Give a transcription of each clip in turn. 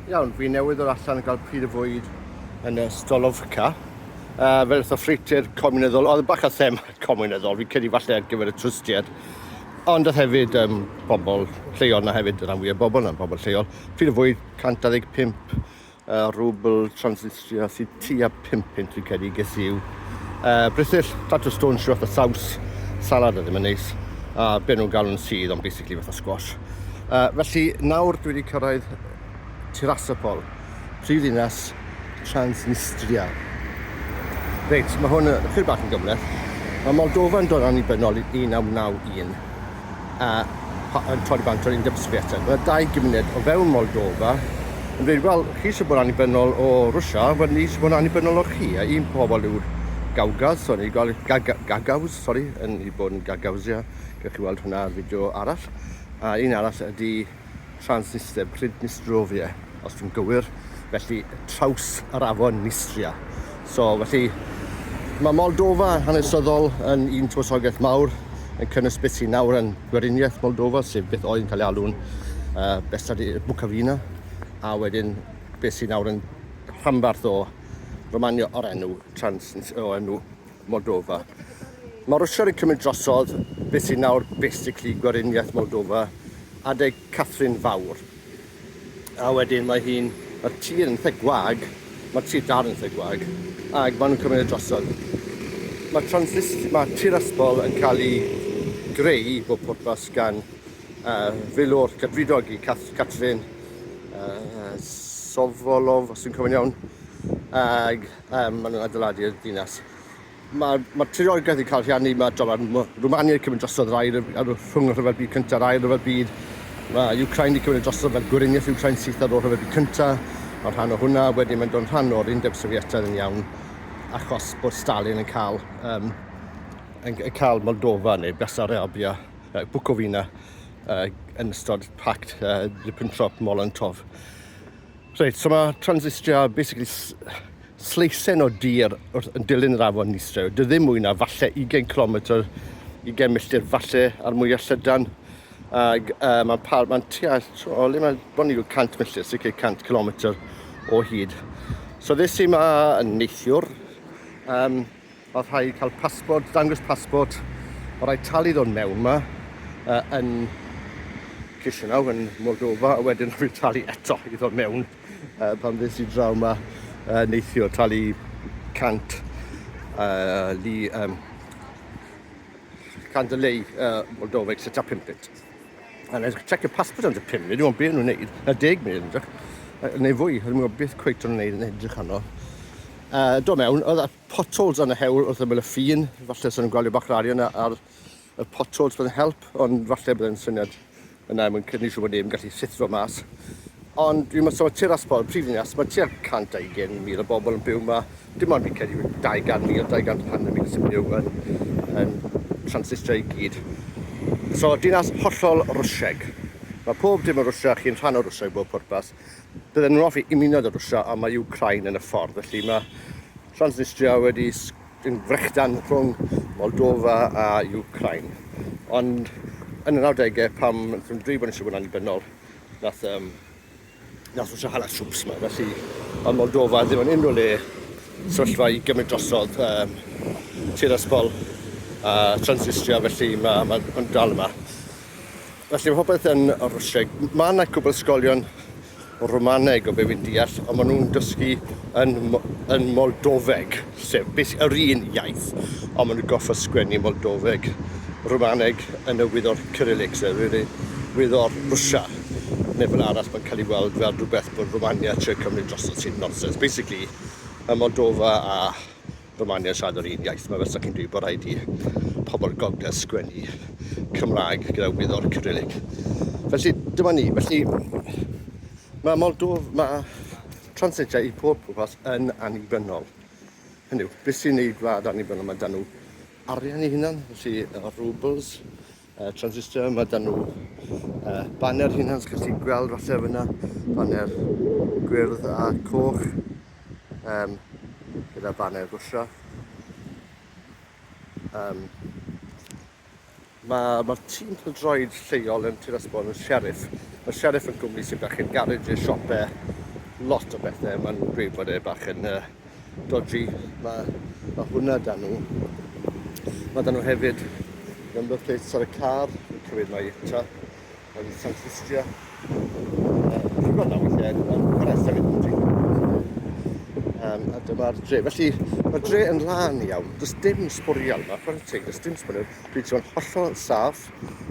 Iawn, fi newydd o'r allan yn cael pryd y fwyd yn y Stolofca. Fel ytho ffrictyr comuneddol, oedd bach o them comuneddol, fi'n credu falle ar gyfer y trwstiad. Ond oedd hefyd bobl lleol na hefyd, rhan fwy o bobl na'n bobl lleol. Pryd y fwyd, 125 rwbl Transnistria sydd tua 5 pint fi'n credu ges i'w. Brythyll, tat o stôn siw fatha saws, salad a ddim yn neis. A be nhw'n galw'n sydd, ond basically fatha squash. Felly, nawr dwi wedi cyrraedd Tiraspol, prifddinas Transnistria. Reit, mae hwn yn chydig bach yn gymleth. Mae Moldofa yn dod annibynnol 1991 yn torri bant o'r Undeb Sofietaidd. Mae 2 gymuned o fewn Moldofa yn dweud, wel, chi eisiau bod annibynnol o Rwsia, wel, ni eisiau bod annibynnol o chi. A un pobl yw'r Gawgaz, yn ei bod yn Abkhazia. Gewch chi weld hwnna ar fideo arall. A un arall ydy Transnistria, Prifddinas, os dwi'n gywir, felly traws yr afon Nistria. So, felly, mae Moldofa hanesyddol yn un tywysogaeth mawr, yn cynnwys beth sy'n nawr yn Gweriniaeth Moldofa, sef beth oedd yn cael ei alw'n bestad Abkhazia, a wedyn beth sy'n nawr yn rhanbarth o Romania o'r enw Moldova. Mae Rwsia yn cymryd drosodd beth sy'n nawr basically Gweriniaeth Moldofa, adeg Catrin Fawr. A wedyn mae'r tir yn eitha gwag, mae'r tir dar yn eitha gwag, ac maen nhw'n cymryd drosodd. Mae Tiraspol yn cael ei greu bob pwrpas gan filwr cadfridog i Catrin Sofietaidd, os dwi'n cofio'n iawn, ac maen nhw'n adeiladu'r dinas. Mae'r tiriogaeth yn cael rhiannu, mae Romania yn cymryd drosodd rhwng y rhyfel byd cyntaf a'r rhyfel byd. Mae Ukraine yn cymryd drosodd fel Gweriniaeth Ukraine sydd o'r rhyfel byd cyntaf. Mae'n rhan o hwnna, wedyn mae'n dod rhan o'r Undeb Sofietaidd yn iawn, achos bod Stalin yn cael Moldofa neu Bessarabia, Bukovina yn ystod pact Ribbentrop-Molotov. Reit, so mae Transnistria basically sleisen o dir yn dilyn yr afon Nistria. Dy ddim mwy na falle 20 km, 20 milltir falle ar mwyaf llydan. Ac mae'n tua, le mae'n bron i 100 milltir, sicr 100 km o hyd. So ddys i yma yn neithiwr. Oedd rhaid cael pasbort, dangos pasbort. Oedd rhaid talu ddod mewn yma yn Chisinau, yn Moldova, a wedyn rhaid talu eto i ddod mewn pan ddys i draw yma neithiwr, talu 100 lei Moldoveg sy'n ta 5 pint. A nes checio pasbort am 5 munud, dwi'n beth nhw'n neud, 10 munud yn edrych, neu fwy, dwi'n meddwl beth cweit o'n neud yn edrych arno. Do mewn, oedd y potholes yn y hewl wrth ymwyl y ffin, falle sy'n gweld bach radio ar y potholes bydd yn help, ond falle bydd yn syniad yna mwyn cynnig siw bod neb yn gallu sithro mas. Ond dwi'n meddwl sef Tiraspol, prifddinas, mae tua 120,000 o bobl yn byw yma. Dim ond fi'n credu 200,000, 250,000 sy'n byw yn Transnistria i gyd. So, dinas hollol Rwsieg. Mae pob dim o Rwsia, chi'n rhan o Rwsia i bob pwrpas. Bydden nhw'n offi imunod o Rwsia, a mae Ukraine yn y ffordd. Felly mae Transnistria wedi frechdan rhwng Moldova a Ukraine. Ond yn y 90au, pam dwi'n dri bod eisiau bod yn annibynnol, nath Rwsia hala trwps yma. Felly, mae Moldova ddim yn unrhyw le sefyllfa i gymryd drosodd Tiraspol a Transnistria, felly mae'n dal yma. Felly mae popeth yn Rwsieg. Mae yna cwbl ysgolion o Romaneg o be fi'n deall, ond maen nhw'n dysgu yn Moldoveg, sef yr un iaith, ond maen nhw'n goffa sgwennu Moldoveg, Romaneg yn y wyddor Cyrillic, sef wyddor Rwsia. Neu fel arall mae'n cael ei weld fel rhywbeth bod Romania trwy cymryd drosodd sy'n nonsens. Basically, y Moldova a Romania siarad o'r un iaith. Mae fel chi'n dweud bod rhaid i pobl gogledd sgwennu Cymraeg gyda wyddor Cyrillic. Felly, dyma ni. Felly, mae Transnistria i pob pwrpas yn annibynnol. Hynny yw, beth sy'n neud wlad annibynnol? Mae dan nhw arian i hunan, felly rubles. Transnistria, mae dan nhw banner hunan, sy'n gallu gweld falle fyna, banner gwyrdd a coch, gyda banner Rwsia. Mae'r tîm pêl-droed lleol yn Tiraspol yn sheriff. Mae sheriff yn gwmni sy'n bach yn garages, siopau, lot o bethau. Mae'n dweud bod e bach yn dodgy. Mae hwnna dan nhw. Mae dan nhw hefyd number plates ar y car, cywir mae Osetia, Gweriniaeth Transnistria. Chi'n gweld na weithiau, mae'n rhestr yn dweud. A dyma'r dre. Felly, mae'r dre yn lan iawn. Does dim sbwriel yma, does dim sbwriel. Dwi'n teimlo'n hollol saff.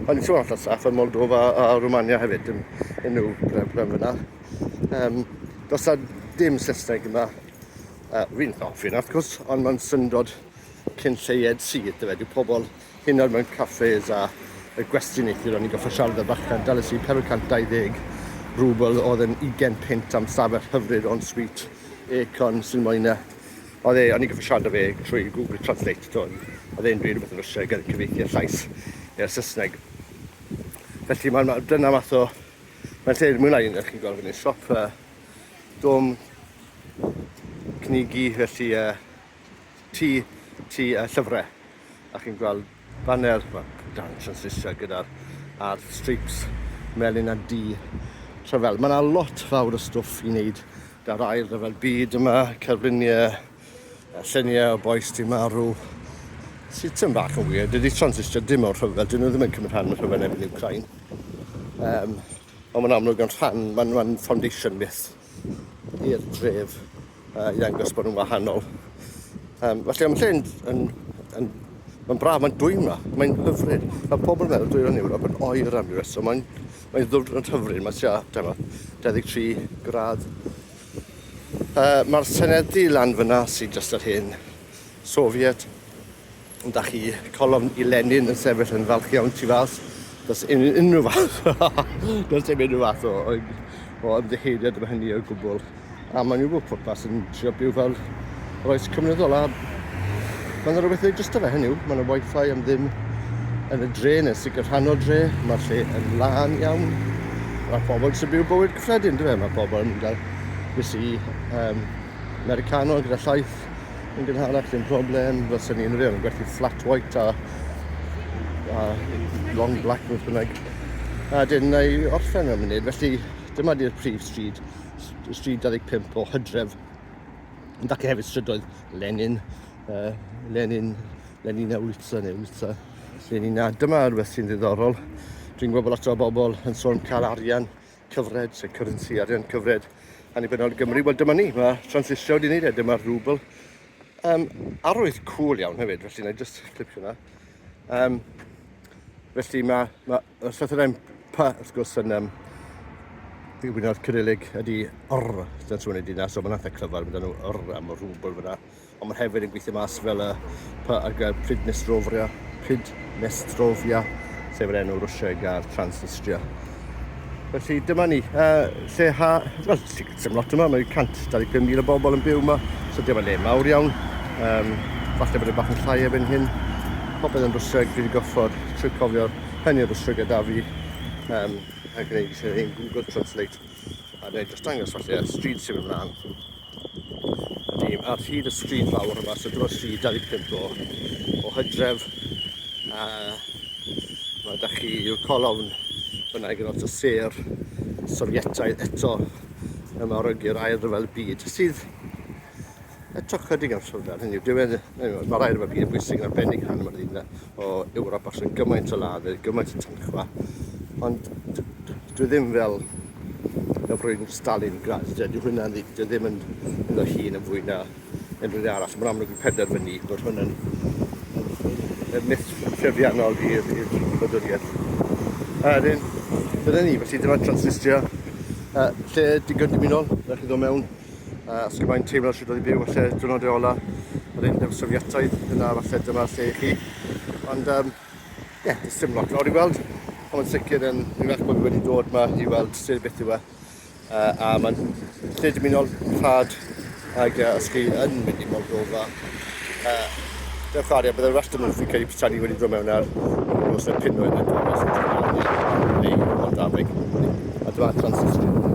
Ond ni'n teimlo'n hollol saff yn Moldofa a Romania hefyd, unrhyw brem fyna. Does na dim Saesneg yma. Fi'n hoffi yna, wrth gwrs, ond mae'n syndod cyn lleied sydd. Dyw pobl hyn oed mewn caffes a y gwestiynau o'n i'n goffa siarad y bachgen. Dalys i 420 rwbl oedd yn 20 pint am stafell hyfryd on sweet. Econ sy'n moyn o'n i'n goffa siarad fe trwy Google Translate oedd e'n dweud rhywbeth yn Rwsia gyda cyfeithu llais i'r Saesneg. Felly dyna math o mae'n lle mwy na un chi'n gweld fyny siop dom cnigi felly tŷ llyfrau a chi'n gweld banner dan Transnistria gyda'r streeps melyn a du trefel. Mae yna lot fawr o stwff i wneud da'r ail rhyfel byd yma, cerfluniau, lluniau o boes di marw. Sydd tym bach yn wir, dydy Transnistria dim o'r rhyfel, dyn nhw ddim yn cymryd rhan o'r rhyfel erbyn Ukraine. Ond mae'n amlwg yn rhan, mae'n foundation myth i'r dref i ddangos bod nhw'n wahanol. Felly am lle mae'n braf, mae'n dwy yma, mae'n hyfryd. Mae pobl yn meddwl dwy o'n Ewrop yn oer am ryw reswm, mae'n ddwrnod hyfryd, mae'n sia 23 gradd. Mae'r senedu lan fyna sydd jyst yr hyn Sofiet. Da chi colofn i Lenin yn sefyll yn falch iawn tu fas. Does unrhyw fath does dim unrhyw fath o ymddiheiriad yma hynny o gwbl. A mae'n rhywbeth pwrpas yn trio byw fel yr oes cymryddol. Mae'n rhywbeth ei jyst o fe hynny. Mae'n y Wi-Fi am ddim yn y dre neu sicr rhan o dre. Mae'r lle yn lan iawn. Mae pobl sy'n byw bywyd cyffredin, dwi'n Mae pobl yn gael bysi Americano gyda llaeth yn gynharach, dim problem. Fel sy'n ni'n rhaid yn gwerthu flat white a long black beth bynnag. A dyn neu orffen am munud, felly dyma di'r prif stryd 25 o Hydref. Yn dac hefyd strydoedd Lenin, Lenina ulica. Lenina. Dyma rhywbeth sy'n ddiddorol. Dwi'n gwybod lot o bobl yn sôn cael arian cyfred, sef currency arian cyfred annibynnol i Gymru. Wel dyma ni, mae Transnistria wedi wneud dyma'r rwbl. Arwydd cŵl iawn hefyd, felly na i just clipio hwnna. Felly mae llythrau'n P wrth gwrs yn ddiwyno'r Cyrillig ydi dyna trwy'n ei dinas, so mae'n eitha clyfar, mae nhw am y rwbl fyna. Ond mae'n hefyd yn gweithio mas fel P ag prifddinas, sef yr enw Rwsieg a'r Transnistria. Felly dyma ni, lle wel, sy'n lot yma, mae 125,000 o bobl yn byw yma, so dyma le mawr iawn. Falle bod e bach yn llai erbyn hyn. Popeth yn Rwsieg, dwi wedi goffod trwy cofio'r hynny o Rwsieg gyda fi. A gwneud ein Google Translate. A wneud dros dangos falle stryd sy'n mynd mlaen. Ar hyd y stryd fawr yma, so dros stryd 25 o Hydref. Mae da chi yw'r colofn fyna gyda lot o ser Sofietaidd eto yma orygu'r ail rhyfel byd sydd eto chydig am sylfaen hynny. Mae'r ail rhyfel byd yn bwysig yn arbennig rhan yma'r ddyn o Ewrop ac yn gymaint o ladd, gymaint o tynchfa. Ond dwi ddim fel rwy'n Stalin grad, dwi hwnna ddim yn iddo hun yn fwy na unrhyw arall. Mae'n amlwg yn penderfynu bod hwnna'n myth ffurfiannol i'r wladwriaeth. Dyna ni, felly dyma Transnistria, lle digon annibynnol, rhaid chi ddod mewn. Os gymaint teimlo sydd oedd i byw, falle diwrnodau ola yr Undeb Sofietaidd, dyna falle dyma lle i chi. Ond, does dim lot lawr i weld, ond yn sicr yn rhywbeth bod wedi dod yma i weld sydd beth yw e. A mae'n lle annibynnol rhad, ac os chi yn mynd i Moldofa, dewch ar byddai'r rest yn mwyn cael ei pitanu wedi dod mewn ar os yna pinwyr yn dod neu Moldafeg. A dyma Transnistria.